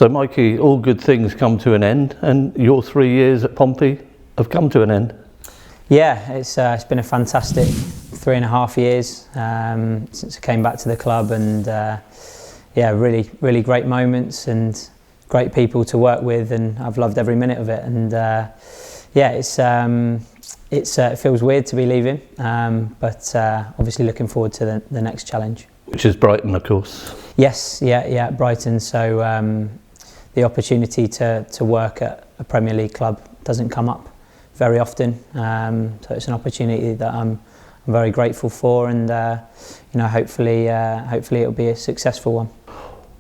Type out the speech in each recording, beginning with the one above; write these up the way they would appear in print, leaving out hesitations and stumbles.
So Mikey, all good things come to an end, and your 3 years at Pompey have come to an end. Yeah, it's been a fantastic 3.5 years since I came back to the club, and yeah, really great moments and great people to work with, and I've loved every minute of it. And yeah, it feels weird to be leaving, but obviously looking forward to the next challenge. Which is Brighton, of course. Yes, yeah, Brighton. So the opportunity to work at a Premier League club doesn't come up very often. So it's an opportunity that I'm very grateful for, and hopefully it'll be a successful one.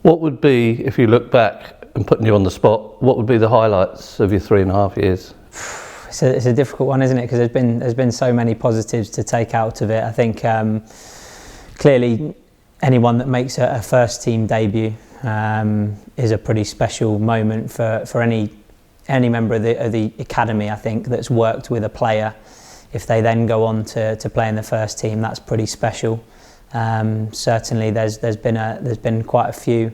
What would be, if you look back and putting you on the spot, what would be the highlights of your 3.5 years? It's a difficult one, isn't it? Because there's been so many positives to take out of it. I think clearly anyone that makes a first team debut is a pretty special moment for any member of the academy, I think, that's worked with a player. If they then go on to play in the first team, that's pretty special. Certainly there's been quite a few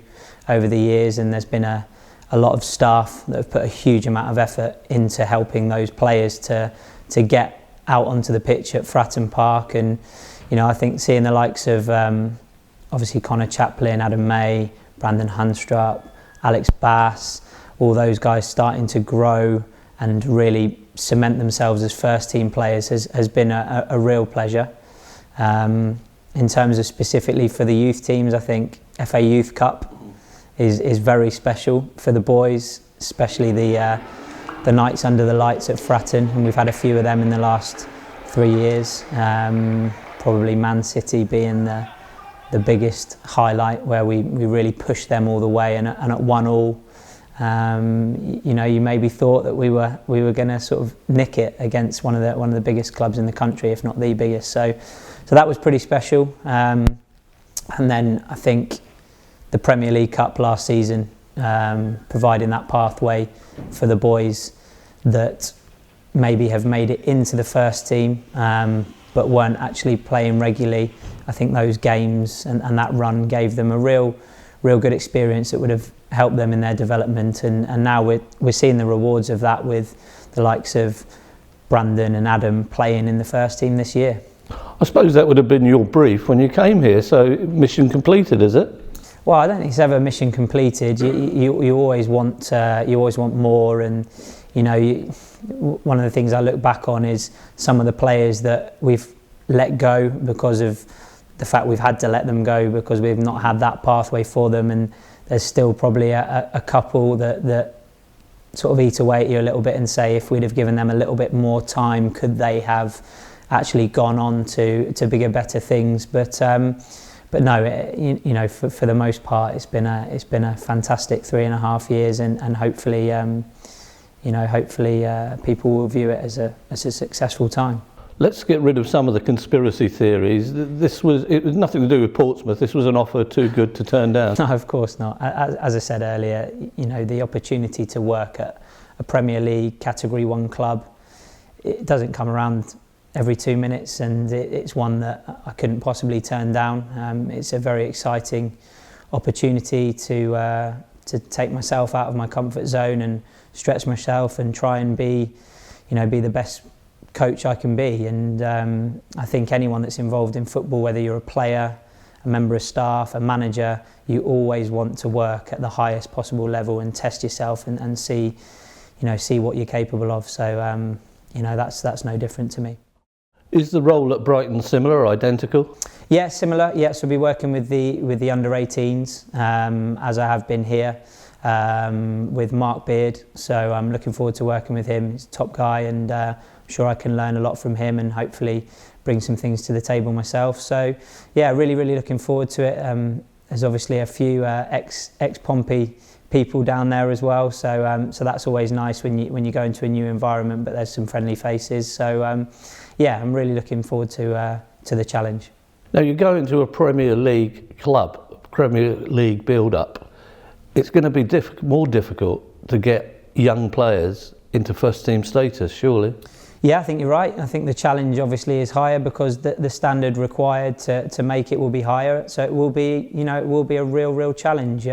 over the years, and there's been a lot of staff that have put a huge amount of effort into helping those players to get out onto the pitch at Fratton Park. And I think seeing the likes of obviously Connor Chaplin, Adam May, Brandon Hunstrup, Alex Bass, all those guys starting to grow and really cement themselves as first team players has been a real pleasure. In terms of specifically for the youth teams, I think FA Youth Cup is very special for the boys, especially the nights under the lights at Fratton, and we've had a few of them in the last 3 years. Probably Man City being the biggest highlight, where we really pushed them all the way, and at 1-1, you maybe thought that we were going to sort of nick it against one of the biggest clubs in the country, if not the biggest. So that was pretty special. And then I think the Premier League Cup last season, providing that pathway for the boys that maybe have made it into the first team, but weren't actually playing regularly. I think those games and that run gave them a real good experience that would have helped them in their development, and now we're seeing the rewards of that with the likes of Brandon and Adam playing in the first team this year. I suppose that would have been your brief when you came here, so mission completed, is it? Well, I don't think it's ever mission completed. You always want more, and one of the things I look back on is some of the players that we've let go because of the fact we've had to let them go because we've not had that pathway for them, and there's still probably a couple that sort of eat away at you a little bit and say, if we'd have given them a little bit more time, could they have actually gone on to bigger, better things? But no, for the most part, it's been a fantastic 3.5 years, and hopefully, people will view it as a successful time. Let's get rid of some of the conspiracy theories. It was nothing to do with Portsmouth. This was an offer too good to turn down. No, of course not. As I said earlier, the opportunity to work at a Premier League Category 1 club, it doesn't come around every 2 minutes, and it's one that I couldn't possibly turn down. It's a very exciting opportunity to take myself out of my comfort zone and stretch myself and try and be the best coach I can be. And I think anyone that's involved in football, whether you're a player, a member of staff, a manager, you always want to work at the highest possible level and test yourself and see what you're capable of. So that's no different to me. Is the role at Brighton similar or identical? Yeah, similar. Yes, we'll be working with the under-18s as I have been here with Mark Beard. So I'm looking forward to working with him. He's a top guy, and I'm sure I can learn a lot from him and hopefully bring some things to the table myself. So yeah, really looking forward to it. There's obviously a few ex-Pompey people down there as well. So that's always nice when you go into a new environment, but there's some friendly faces. So yeah, I'm really looking forward to the challenge. Now you go into a Premier League club, Premier League build-up. It's going to be more difficult to get young players into first-team status, surely? Yeah, I think you're right. I think the challenge obviously is higher because the standard required to make it will be higher. So it will be, a real challenge.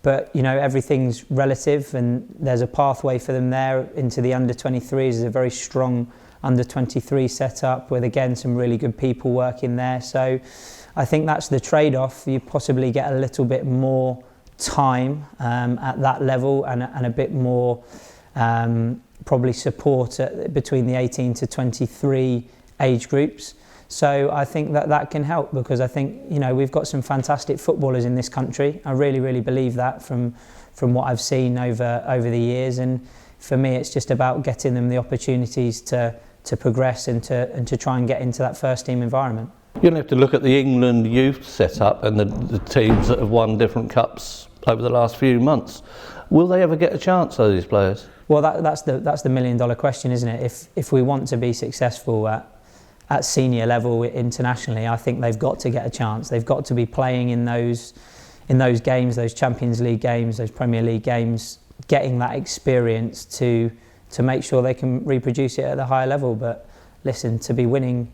But everything's relative, and there's a pathway for them there into the under-23s. There's a very strong under-23 setup with, again, some really good people working there. So I think that's the trade-off. You possibly get a little bit more time at that level, and a bit more probably support between the 18 to 23 age groups. So I think that can help, because I think we've got some fantastic footballers in this country. I really, really believe that from what I've seen over the years. And for me, it's just about getting them the opportunities to progress and to try and get into that first team environment. You're going to have to look at the England youth setup and the teams that have won different cups over the last few months. Will they ever get a chance, those players? Well, that's the million-dollar question, isn't it? If we want to be successful at senior level internationally, I think they've got to get a chance. They've got to be playing in those games, those Champions League games, those Premier League games, getting that experience to make sure they can reproduce it at the higher level. But listen, to be winning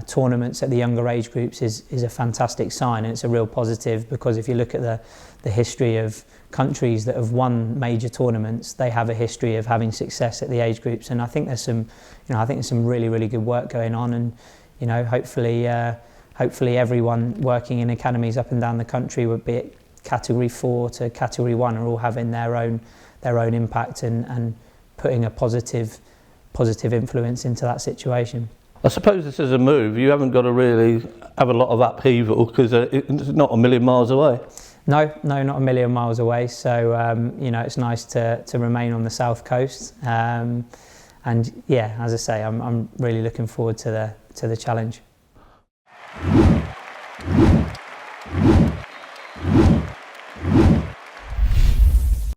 tournaments at the younger age groups is a fantastic sign, and it's a real positive, because if you look at the history of countries that have won major tournaments, they have a history of having success at the age groups. And I think there's some really, really good work going on, and hopefully everyone working in academies up and down the country, would be it category 4 to category 1, are all having their own impact and putting a positive influence into that situation. I suppose this is a move. You haven't got to really have a lot of upheaval, because it's not a million miles away. No, not a million miles away. So it's nice to remain on the south coast. And yeah, as I say, I'm really looking forward to the challenge.